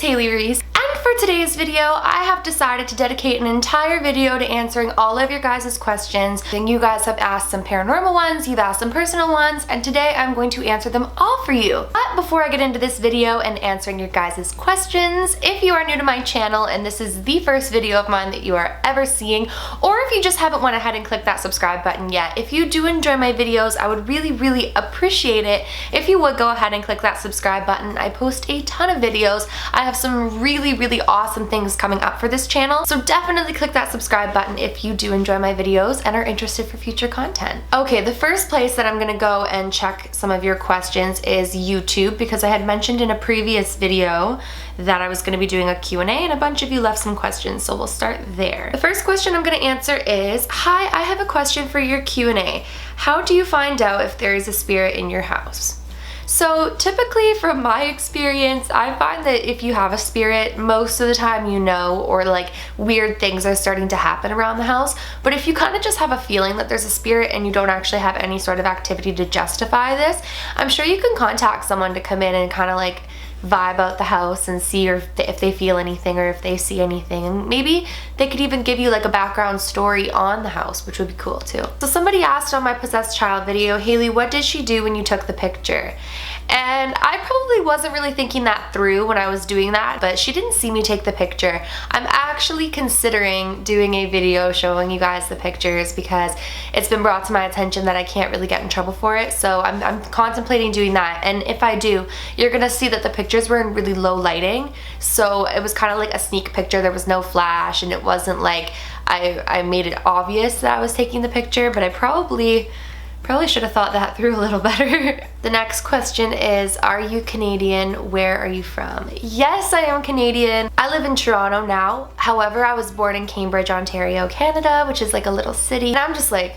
Hailey Reese, and for today's video, I have decided to dedicate an entire video to answering all of your guys' questions. And you guys have asked some paranormal ones, you've asked some personal ones, and today I'm going to answer them all for you. But before I get into this video and answering your guys' questions, if you are new to my channel and this is the first video of mine that you are ever seeing, or if you just haven't went ahead and clicked that subscribe button yet, if you do enjoy my videos, I would really appreciate it if you would go ahead and click that subscribe button. I post a ton of videos. I have some really awesome things coming up for this channel, so definitely click that subscribe button if you do enjoy my videos and are interested for future content. Okay, the first place that I'm gonna go and check some of your questions is YouTube, because I had mentioned in a previous video that I was gonna be doing a Q&A and a bunch of you left some questions, so we'll start there. The first question I'm gonna answer is, hi, I have a question for your Q&A. How do you find out if there is a spirit in your house? So typically from my experience, I find that if you have a spirit, most of the time you know, or like weird things are starting to happen around the house. But if you kind of just have a feeling that there's a spirit and you don't actually have any sort of activity to justify this, I'm sure you can contact someone to come in and kind of like vibe out the house and see if they feel anything or if they see anything, and maybe they could even give you like a background story on the house, which would be cool too. So somebody asked on my possessed child video, Hailey, what did she do when you took the picture? And I probably wasn't really thinking that through when I was doing that, but she didn't see me take the picture. I'm actually considering doing a video showing you guys the pictures because it's been brought to my attention that I can't really get in trouble for it, so I'm contemplating doing that. And if I do, you're gonna see that the pictures were in really low lighting, so it was kind of like a sneak picture. There was no flash, and it wasn't like I made it obvious that I was taking the picture, but I probably should have thought that through a little better. The next question is, are you Canadian? Where are you from? Yes, I am Canadian. I live in Toronto now. However, I was born in Cambridge, Ontario, Canada, which is like a little city. And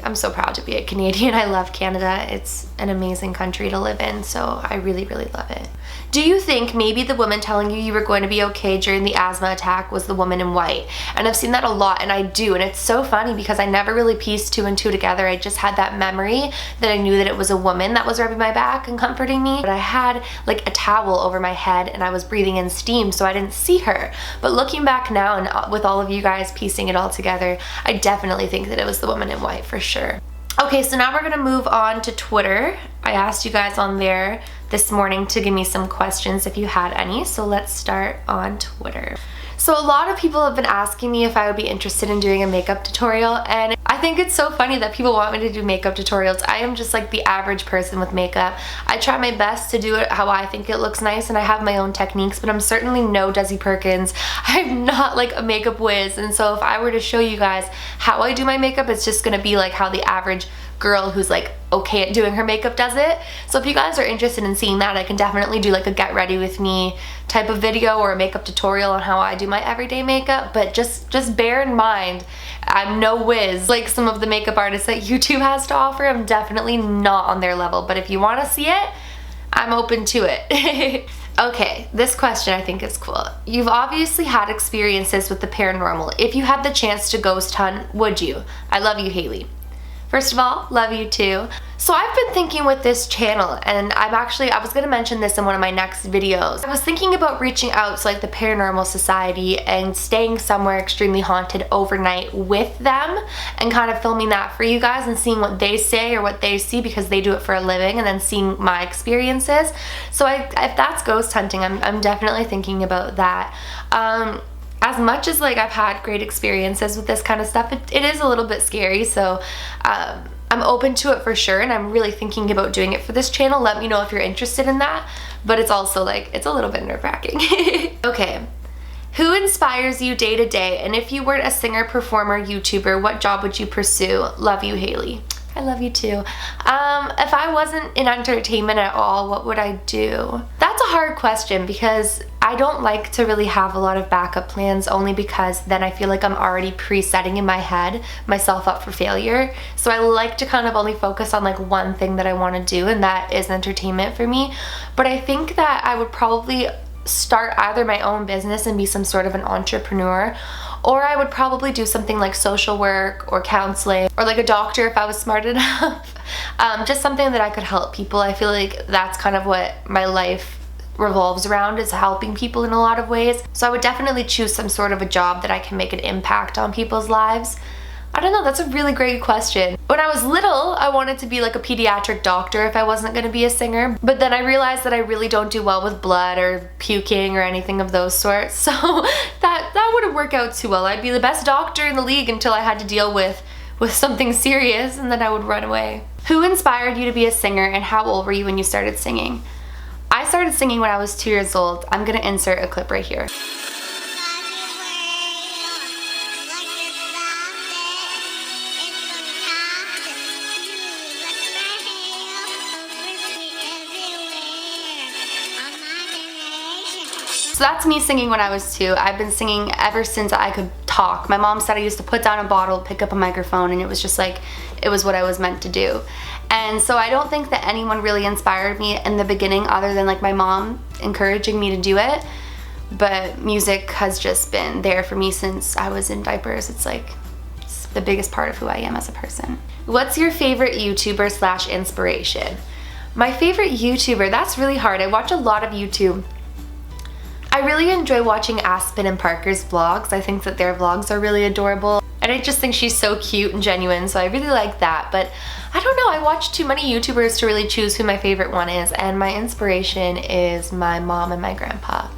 I'm so proud to be a Canadian. I love Canada. It's an amazing country to live in, so I really love it. Do you think maybe the woman telling you were going to be okay during the asthma attack was the woman in white? And I've seen that a lot, and I do, and it's so funny because I never really pieced two and two together. I just had that memory that I knew that it was a woman that was rubbing my back and comforting me, but I had like a towel over my head and I was breathing in steam, so I didn't see her. But looking back now and with all of you guys piecing it all together, I definitely think that it was the woman in white for sure. Okay, so now we're gonna move on to Twitter. I asked you guys on there this morning to give me some questions if you had any, so let's start on Twitter. So a lot of people have been asking me if I would be interested in doing a makeup tutorial, and I think it's so funny that people want me to do makeup tutorials. I am just like the average person with makeup. I try my best to do it how I think it looks nice, and I have my own techniques, but I'm certainly no Desi Perkins. I'm not like a makeup whiz, and so if I were to show you guys how I do my makeup, it's just gonna be like how the average girl who's like okay at doing her makeup does it. So if you guys are interested in seeing that, I can definitely do like a get ready with me type of video or a makeup tutorial on how I do my everyday makeup, but just bear in mind, I'm no whiz like some of the makeup artists that YouTube has to offer. I'm definitely not on their level, but if you want to see it, I'm open to it. Okay, this question I think is cool. You've obviously had experiences with the paranormal. If you had the chance to ghost hunt, would you? I love you, Hailey. First of all, love you too. So I've been thinking with this channel, and I was gonna mention this in one of my next videos. I was thinking about reaching out to like the Paranormal Society and staying somewhere extremely haunted overnight with them and kind of filming that for you guys and seeing what they say or what they see, because they do it for a living, and then seeing my experiences. So if that's ghost hunting, I'm definitely thinking about that. As much as like I've had great experiences with this kind of stuff, it is a little bit scary, so I'm open to it for sure, and I'm really thinking about doing it for this channel. Let me know if you're interested in that, but it's also like, it's a little bit nerve-wracking. Okay, who inspires you day to day, and if you weren't a singer, performer, YouTuber, what job would you pursue? Love you, Hailey. I love you too. If I wasn't in entertainment at all, what would I do? That's a hard question because I don't like to really have a lot of backup plans, only because then I feel like I'm already pre-setting in my head myself up for failure. So I like to kind of only focus on like one thing that I want to do, and that is entertainment for me. But I think that I would probably start either my own business and be some sort of an entrepreneur, or I would probably do something like social work or counseling, or like a doctor if I was smart enough. Just something that I could help people. I feel like that's kind of what my life revolves around is helping people in a lot of ways. So I would definitely choose some sort of a job that I can make an impact on people's lives. I don't know, that's a really great question. When I was little, I wanted to be like a pediatric doctor if I wasn't going to be a singer, but then I realized that I really don't do well with blood or puking or anything of those sorts, so that wouldn't work out too well. I'd be the best doctor in the league until I had to deal with something serious, and then I would run away. Who inspired you to be a singer, and how old were you when you started singing? I started singing when I was 2 years old. I'm gonna insert a clip right here. So that's me singing when I was 2. I've been singing ever since I could talk. My mom said I used to put down a bottle, pick up a microphone, and it was just like, it was what I was meant to do. And so I don't think that anyone really inspired me in the beginning other than like my mom encouraging me to do it. But music has just been there for me since I was in diapers. It's like, it's the biggest part of who I am as a person. What's your favorite YouTuber / inspiration? My favorite YouTuber, that's really hard. I watch a lot of YouTube. I really enjoy watching Aspen and Parker's vlogs. I think that their vlogs are really adorable. And I just think she's so cute and genuine, so I really like that. But I don't know, I watch too many YouTubers to really choose who my favorite one is, and my inspiration is my mom and my grandpa,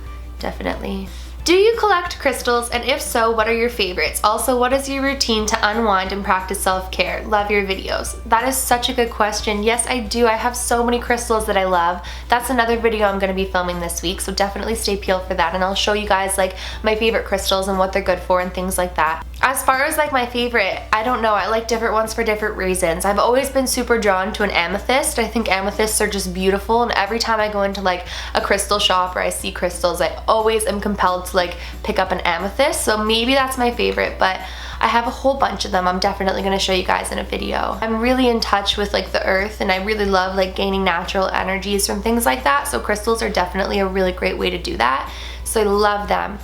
definitely. Do you collect crystals, and if so, what are your favorites? Also, what is your routine to unwind and practice self-care? Love your videos. That is such a good question. Yes, I do. I have so many crystals that I love. That's another video I'm going to be filming this week, so definitely stay peeled for that, and I'll show you guys like my favorite crystals and what they're good for and things like that. As far as like my favorite, I don't know, I like different ones for different reasons. I've always been super drawn to an amethyst. I think amethysts are just beautiful, and every time I go into like a crystal shop or I see crystals, I always am compelled to like pick up an amethyst. So maybe that's my favorite, but I have a whole bunch of them. I'm definitely going to show you guys in a video. I'm really in touch with like the earth, and I really love like gaining natural energies from things like that. So crystals are definitely a really great way to do that. So I love them.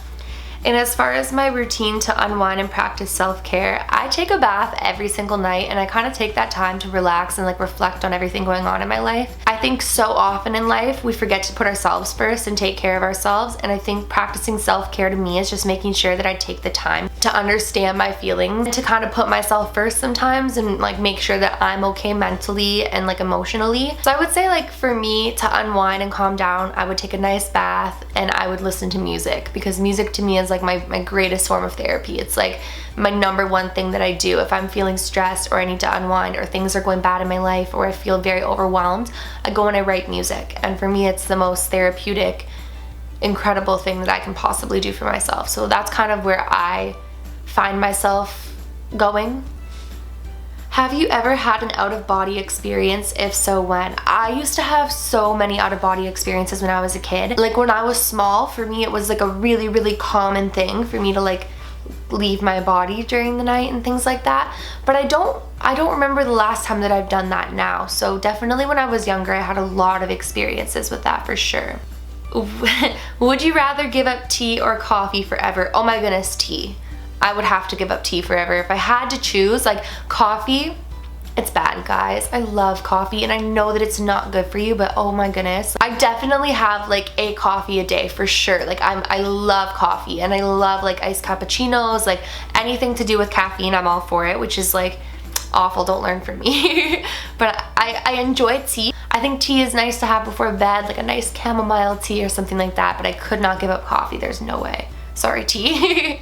And as far as my routine to unwind and practice self-care, I take a bath every single night, and I kind of take that time to relax and like reflect on everything going on in my life. I think so often in life we forget to put ourselves first and take care of ourselves, and I think practicing self-care to me is just making sure that I take the time to understand my feelings, to kind of put myself first sometimes and like make sure that I'm okay mentally and like emotionally. So I would say like for me to unwind and calm down, I would take a nice bath and I would listen to music, because music to me is like my greatest form of therapy. It's like my #1 thing that I do if I'm feeling stressed or I need to unwind or things are going bad in my life or I feel very overwhelmed. I go and I write music, and for me it's the most therapeutic, incredible thing that I can possibly do for myself. So that's kind of where I find myself going. Have you ever had an out-of-body experience? If so, when? I used to have so many out-of-body experiences when I was a kid. Like when I was small, for me it was like a really, really common thing for me to like leave my body during the night and things like that. But I don't remember the last time that I've done that now. So definitely when I was younger, I had a lot of experiences with that for sure. Would you rather give up tea or coffee forever? Oh my goodness, tea. I would have to give up tea forever. If I had to choose, like coffee, it's bad, guys. I love coffee, and I know that it's not good for you, but oh my goodness. I definitely have like a coffee a day for sure. Like I love coffee, and I love like iced cappuccinos, like anything to do with caffeine, I'm all for it, which is like awful, don't learn from me. But I enjoy tea. I think tea is nice to have before bed, like a nice chamomile tea or something like that, but I could not give up coffee. There's no way. Sorry, tea.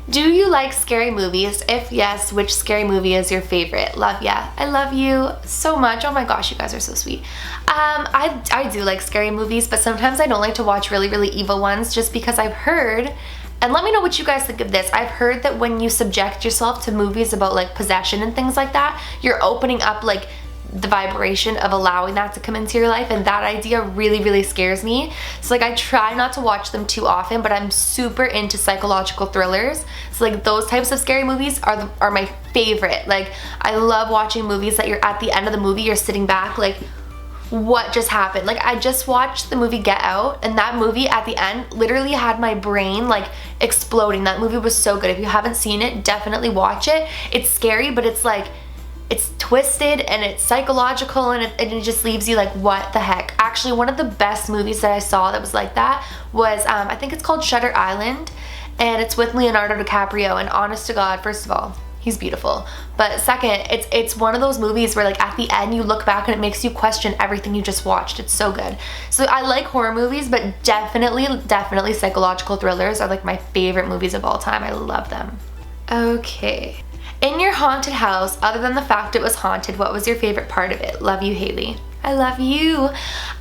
Do you like scary movies? If yes, which scary movie is your favorite? Love ya. I love you so much. Oh my gosh, you guys are so sweet. I do like scary movies, but sometimes I don't like to watch really, really evil ones just because I've heard, and let me know what you guys think of this, I've heard that when you subject yourself to movies about like possession and things like that, you're opening up like the vibration of allowing that to come into your life, and that idea really, really scares me. So like I try not to watch them too often, but I'm super into psychological thrillers. So like those types of scary movies are my favorite. Like I love watching movies that you're at the end of the movie, you're sitting back like, what just happened? Like I just watched the movie Get Out, and that movie at the end literally had my brain like exploding. That movie was so good. If you haven't seen it, definitely watch it. It's scary, but it's like it's twisted and it's psychological, and it just leaves you like, what the heck. Actually, one of the best movies that I saw that was like that was, I think it's called Shutter Island, and it's with Leonardo DiCaprio, and honest to God, first of all, he's beautiful. But second, it's one of those movies where like at the end you look back and it makes you question everything you just watched. It's so good. So I like horror movies, but definitely psychological thrillers are like my favorite movies of all time. I love them. Okay. In your haunted house, other than the fact it was haunted, what was your favorite part of it? Love you, Hailey. I love you.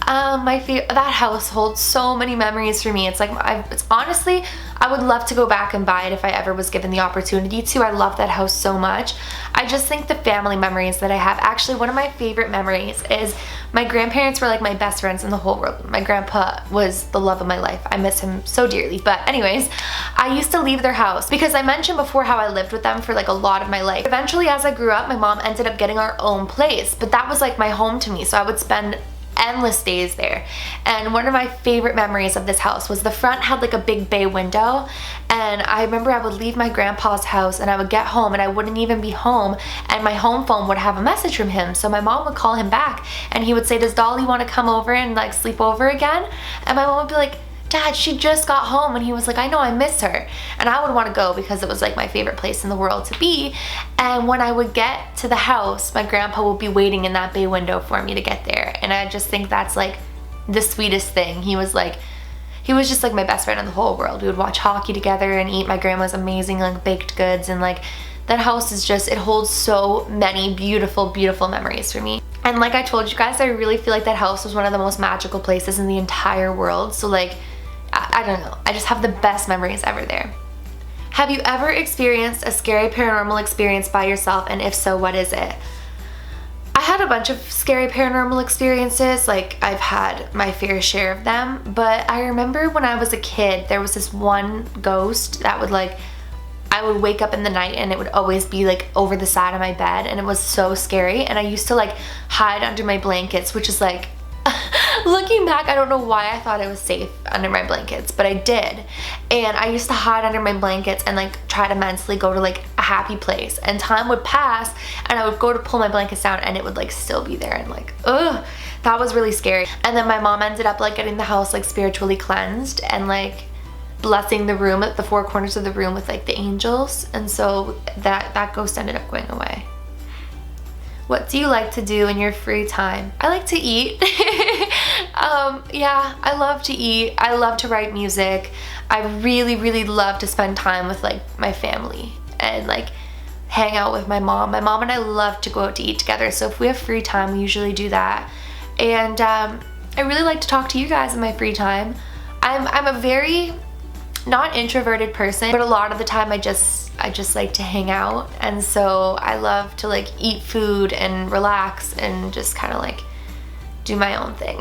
That house holds so many memories for me. It's like, it's honestly, I would love to go back and buy it if I ever was given the opportunity to. I love that house so much. I just think the family memories that I have, actually one of my favorite memories is my grandparents were like my best friends in the whole world. My grandpa was the love of my life. I miss him so dearly. But anyways, I used to leave their house because I mentioned before how I lived with them for like a lot of my life. Eventually, as I grew up, my mom ended up getting our own place, but that was like my home to me. So I would spend endless days there. And one of my favorite memories of this house was the front had like a big bay window, and I remember I would leave my grandpa's house and I would get home and I wouldn't even be home, and my home phone would have a message from him. So my mom would call him back and he would say, does Dolly want to come over and like sleep over again? And my mom would be like, Dad, she just got home. And he was like, I know, I miss her. And I would want to go because it was like my favorite place in the world to be. And when I would get to the house, my grandpa would be waiting in that bay window for me to get there. And I just think that's like the sweetest thing. He was just like my best friend in the whole world. We would watch hockey together and eat my grandma's amazing like baked goods, and like that house is just, it holds so many beautiful, beautiful memories for me. And like I told you guys, I really feel like that house was one of the most magical places in the entire world. So like, I don't know, I just have the best memories ever there. Have you ever experienced a scary paranormal experience by yourself, and if so, what is it? I had a bunch of scary paranormal experiences, like I've had my fair share of them, but I remember when I was a kid, there was this one ghost that would like, I would wake up in the night and it would always be like over the side of my bed, and it was so scary, and I used to like hide under my blankets, which is like, looking back, I don't know why I thought I was safe under my blankets, but I did. And I used to hide under my blankets and like try to mentally go to like a happy place, and time would pass and I would go to pull my blankets down and it would like still be there, and like, ugh, that was really scary. And then my mom ended up like getting the house like spiritually cleansed and like blessing the room at the four corners of the room with like the angels, and so that ghost ended up going away. What do you like to do in your free time? I like to eat. Yeah, I love to eat. I love to write music. I really, really love to spend time with like my family and like hang out with my mom. My mom and I love to go out to eat together. So if we have free time, we usually do that. And I really like to talk to you guys in my free time. I'm a very not introverted person, but a lot of the time I just like to hang out, and so I love to like eat food and relax and just kind of like do my own thing.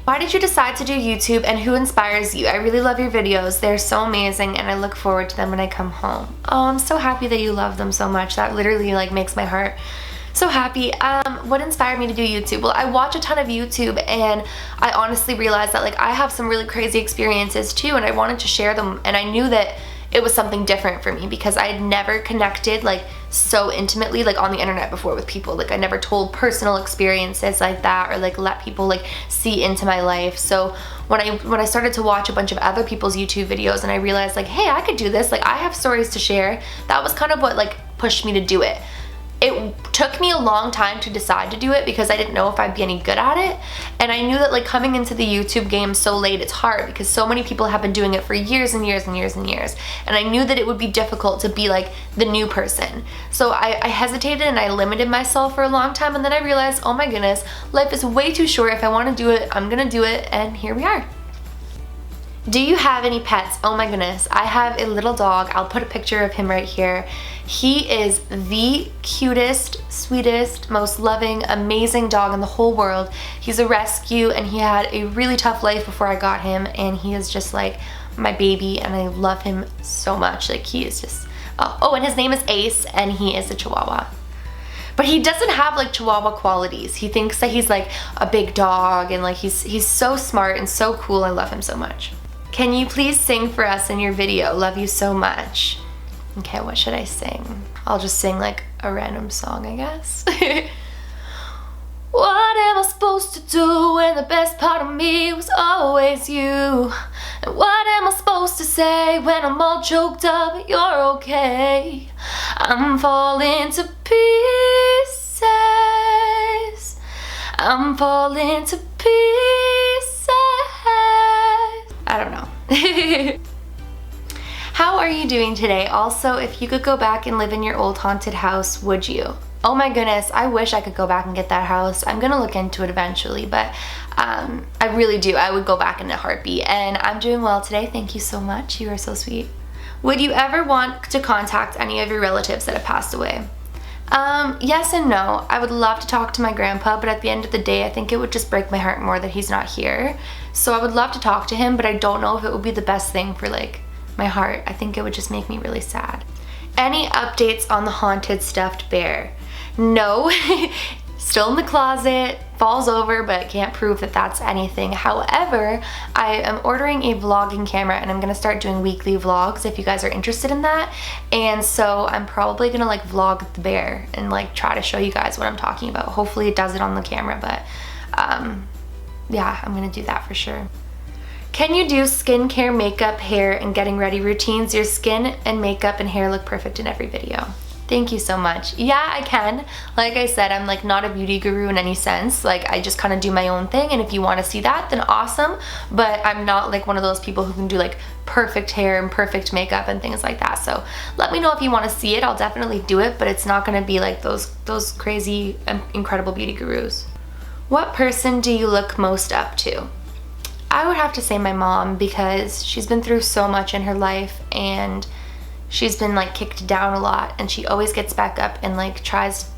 Why did you decide to do YouTube, and who inspires you? I really love your videos. They're so amazing and I look forward to them when I come home. Oh, I'm so happy that you love them so much. That literally like makes my heart so happy. What inspired me to do YouTube? Well, I watch a ton of YouTube, and I honestly realized that like I have some really crazy experiences too, and I wanted to share them, and I knew that it was something different for me because I had never connected like so intimately like on the internet before with people. Like I never told personal experiences like that, or like let people like see into my life. So when I started to watch a bunch of other people's YouTube videos and I realized like, hey, I could do this, like I have stories to share, that was kind of what like pushed me to do it. It took me a long time to decide to do it because I didn't know if I'd be any good at it, and I knew that like coming into the YouTube game so late, it's hard because so many people have been doing it for years and years and years and years, and I knew that it would be difficult to be like the new person. So I hesitated and I limited myself for a long time, and then I realized, oh my goodness, life is way too short. If I want to do it, I'm gonna do it, and here we are. Do you have any pets? Oh my goodness, I have a little dog. I'll put a picture of him right here. He is the cutest, sweetest, most loving, amazing dog in the whole world. He's a rescue, and he had a really tough life before I got him, and he is just like my baby, and I love him so much. Like he is just, oh, and his name is Ace, and he is a Chihuahua. But he doesn't have like Chihuahua qualities. He thinks that he's like a big dog, and like he's so smart and so cool. I love him so much. Can you please sing for us in your video? Love you so much. Okay, what should I sing? I'll just sing like a random song, I guess. What am I supposed to do when the best part of me was always you? And what am I supposed to say when I'm all choked up and you're okay? I'm falling to pieces. I'm falling to pieces. I don't know. How are you doing today? Also, if you could go back and live in your old haunted house, would you? Oh my goodness, I wish I could go back and get that house. I'm gonna look into it eventually, but I really do. I would go back in a heartbeat. And I'm doing well today. Thank you so much. You are so sweet. Would you ever want to contact any of your relatives that have passed away? Yes and no. I would love to talk to my grandpa, but at the end of the day, I think it would just break my heart more that he's not here. So I would love to talk to him, but I don't know if it would be the best thing for like my heart. I think it would just make me really sad. Any updates on the haunted stuffed bear? No. Still in the closet, falls over, but can't prove that that's anything. However, I am ordering a vlogging camera and I'm gonna start doing weekly vlogs if you guys are interested in that. And so I'm probably gonna like vlog the bear and like try to show you guys what I'm talking about. Hopefully it does it on the camera, but yeah, I'm gonna do that for sure. Can you do skincare, makeup, hair, and getting ready routines? Your skin and makeup and hair look perfect in every video. Thank you so much. Yeah, I can. Like I said, I'm like not a beauty guru in any sense. Like I just kind of do my own thing, and if you want to see that, then awesome. But I'm not like one of those people who can do like perfect hair and perfect makeup and things like that. So let me know if you want to see it. I'll definitely do it, but it's not going to be like those crazy, incredible beauty gurus. What person do you look most up to? I would have to say my mom, because she's been through so much in her life and she's been like kicked down a lot, and she always gets back up and like tries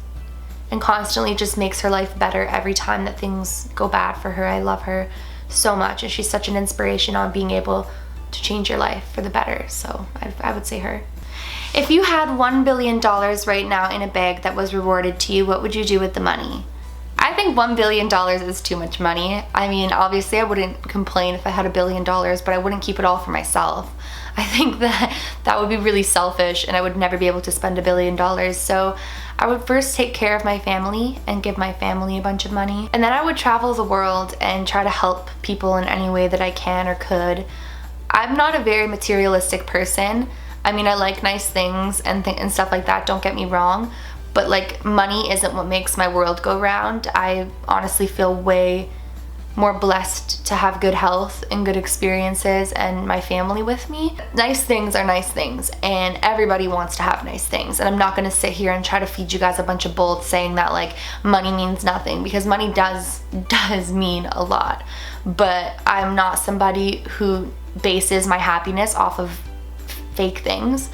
and constantly just makes her life better every time that things go bad for her. I love her so much, and she's such an inspiration on being able to change your life for the better. So I would say her. If you had $1 billion right now in a bag that was rewarded to you, what would you do with the money? I think $1 billion is too much money. I mean, obviously I wouldn't complain if I had $1 billion, but I wouldn't keep it all for myself. I think that would be really selfish, and I would never be able to spend $1 billion. So I would first take care of my family and give my family a bunch of money. And then I would travel the world and try to help people in any way that I can or could. I'm not a very materialistic person. I mean, I like nice things and stuff like that, don't get me wrong. But like money isn't what makes my world go round. I honestly feel way more blessed to have good health and good experiences and my family with me. Nice things are nice things, and everybody wants to have nice things. And I'm not gonna sit here and try to feed you guys a bunch of bull saying that like money means nothing, because money does mean a lot. But I'm not somebody who bases my happiness off of fake things.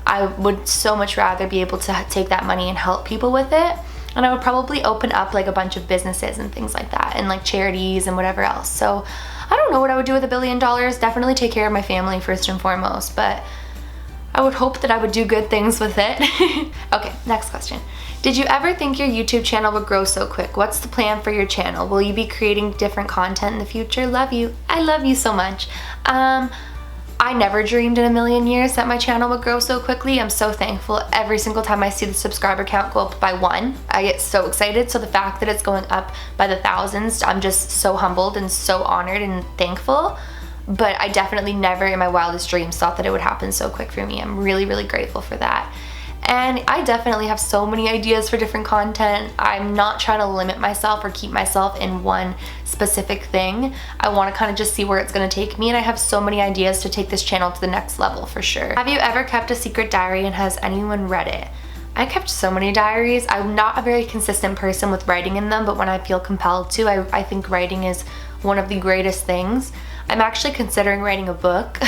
I would so much rather be able to take that money and help people with it. And I would probably open up like a bunch of businesses and things like that, and like charities and whatever else. So I don't know what I would do with $1 billion. Definitely take care of my family first and foremost, but I would hope that I would do good things with it. Okay, next question. Did you ever think your YouTube channel would grow so quick? What's the plan for your channel? Will you be creating different content in the future? Love you. I love you so much. I never dreamed in a million years that my channel would grow so quickly. I'm so thankful every single time I see the subscriber count go up by 1. I get so excited. So the fact that it's going up by the thousands, I'm just so humbled and so honored and thankful. But I definitely never in my wildest dreams thought that it would happen so quick for me. I'm really, really grateful for that. And I definitely have so many ideas for different content. I'm not trying to limit myself or keep myself in one specific thing. I want to kind of just see where it's going to take me, and I have so many ideas to take this channel to the next level for sure. Have you ever kept a secret diary, and has anyone read it? I kept so many diaries. I'm not a very consistent person with writing in them, but when I feel compelled to, I think writing is one of the greatest things. I'm actually considering writing a book.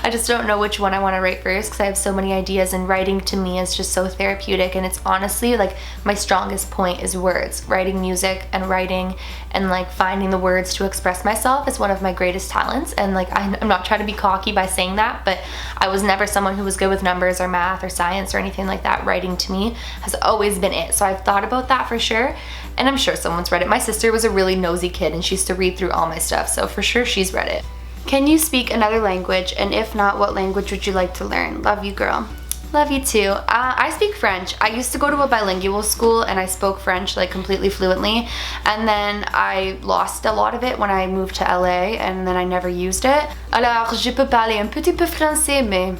I just don't know which one I want to write first, because I have so many ideas, and writing to me is just so therapeutic, and it's honestly like my strongest point is words. Writing music and writing and like finding the words to express myself is one of my greatest talents. And like I'm not trying to be cocky by saying that, but I was never someone who was good with numbers or math or science or anything like that. Writing to me has always been it. So I've thought about that for sure, and I'm sure someone's read it. My sister was a really nosy kid, and she used to read through all my stuff, so for sure she's read it. Can you speak another language, and if not, what language would you like to learn? Love you, girl. Love you too. I speak French. I used to go to a bilingual school and I spoke French like completely fluently, and then I lost a lot of it when I moved to LA, and then I never used it. Alors, je peux parler un petit peu français, mais...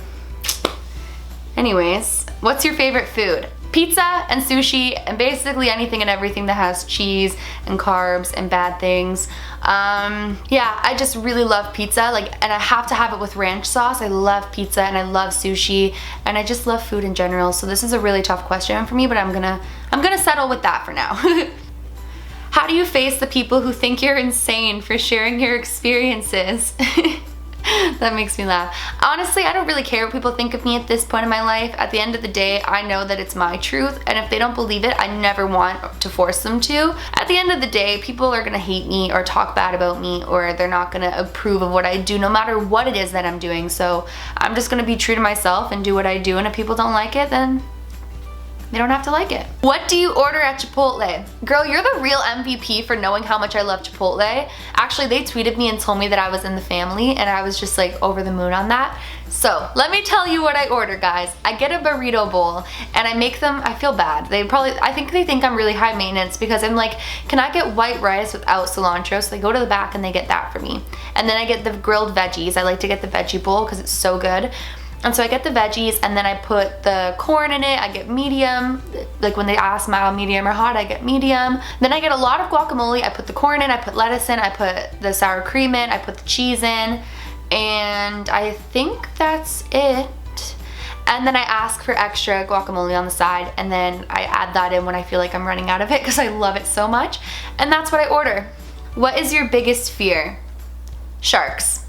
Anyways, what's your favorite food? Pizza and sushi and basically anything and everything that has cheese and carbs and bad things. Yeah, I just really love pizza, and I have to have it with ranch sauce. I love pizza and I love sushi, and I just love food in general. So this is a really tough question for me, but I'm gonna settle with that for now. How do you face the people who think you're insane for sharing your experiences? That makes me laugh. Honestly, I don't really care what people think of me at this point in my life. At the end of the day, I know that it's my truth, and if they don't believe it, I never want to force them to. At the end of the day, people are gonna hate me or talk bad about me, or they're not gonna approve of what I do, no matter what it is that I'm doing. So I'm just gonna be true to myself and do what I do, and if people don't like it, then they don't have to like it. What do you order at Chipotle? Girl, you're the real MVP for knowing how much I love Chipotle. Actually, they tweeted me and told me that I was in the family, and I was just like over the moon on that. So let me tell you what I order, guys. I get a burrito bowl and I make them, I feel bad. I think they think I'm really high maintenance because I'm like, can I get white rice without cilantro? So they go to the back and they get that for me. And then I get the grilled veggies. I like to get the veggie bowl because it's so good. And so I get the veggies and then I put the corn in it. I get medium. Like when they ask me medium or hot, I get medium. Then I get a lot of guacamole. I put the corn in, I put lettuce in, I put the sour cream in, I put the cheese in, and I think that's it. And then I ask for extra guacamole on the side, and then I add that in when I feel like I'm running out of it because I love it so much. And that's what I order. What is your biggest fear? Sharks.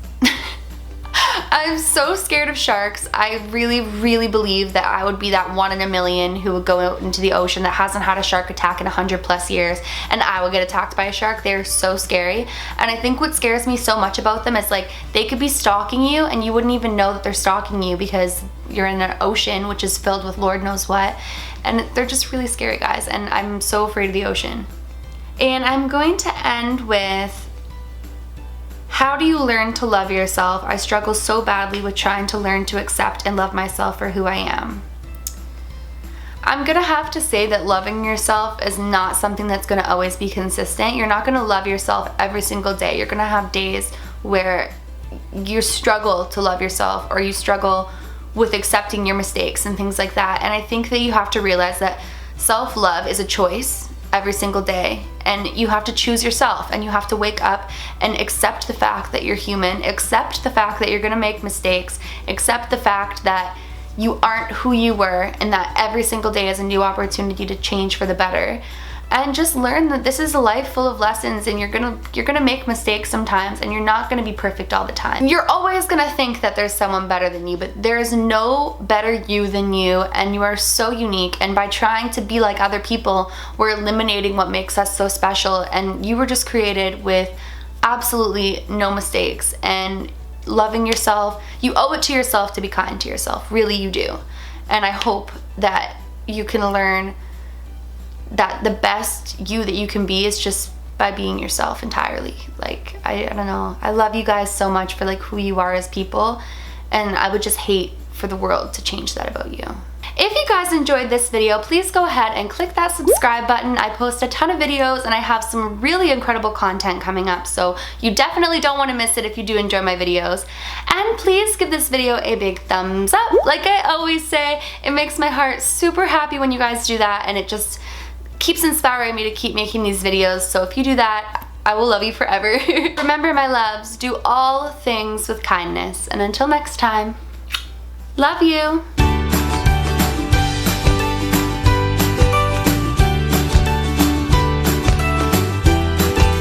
I'm so scared of sharks. I really, really believe that I would be that 1 in a million who would go out into the ocean that hasn't had a shark attack in 100+ years, and I would get attacked by a shark. They're so scary. And I think what scares me so much about them is like they could be stalking you and you wouldn't even know that they're stalking you because you're in an ocean which is filled with Lord knows what. And they're just really scary, guys, and I'm so afraid of the ocean. And I'm going to end with, how do you learn to love yourself? I struggle so badly with trying to learn to accept and love myself for who I am. I'm gonna have to say that loving yourself is not something that's gonna always be consistent. You're not gonna love yourself every single day. You're gonna have days where you struggle to love yourself, or you struggle with accepting your mistakes and things like that. And I think that you have to realize that self-love is a choice every single day, and you have to choose yourself, and you have to wake up and accept the fact that you're human, accept the fact that you're gonna make mistakes, accept the fact that you aren't who you were, and that every single day is a new opportunity to change for the better. And just learn that this is a life full of lessons, and you're gonna make mistakes sometimes, and you're not gonna be perfect all the time. You're always gonna think that there's someone better than you, but there's no better you than you, and you are so unique. And by trying to be like other people, we're eliminating what makes us so special. And you were just created with absolutely no mistakes. And loving yourself, you owe it to yourself to be kind to yourself. Really, you do. And I hope that you can learn that the best you that you can be is just by being yourself entirely. Like, I don't know. I love you guys so much for like who you are as people, and I would just hate for the world to change that about you. If you guys enjoyed this video, please go ahead and click that subscribe button. I post a ton of videos and I have some really incredible content coming up, so you definitely don't want to miss it if you do enjoy my videos. And please give this video a big thumbs up. Like I always say, it makes my heart super happy when you guys do that, and it just keeps inspiring me to keep making these videos. So if you do that, I will love you forever. Remember, my loves, do all things with kindness. And until next time, love you.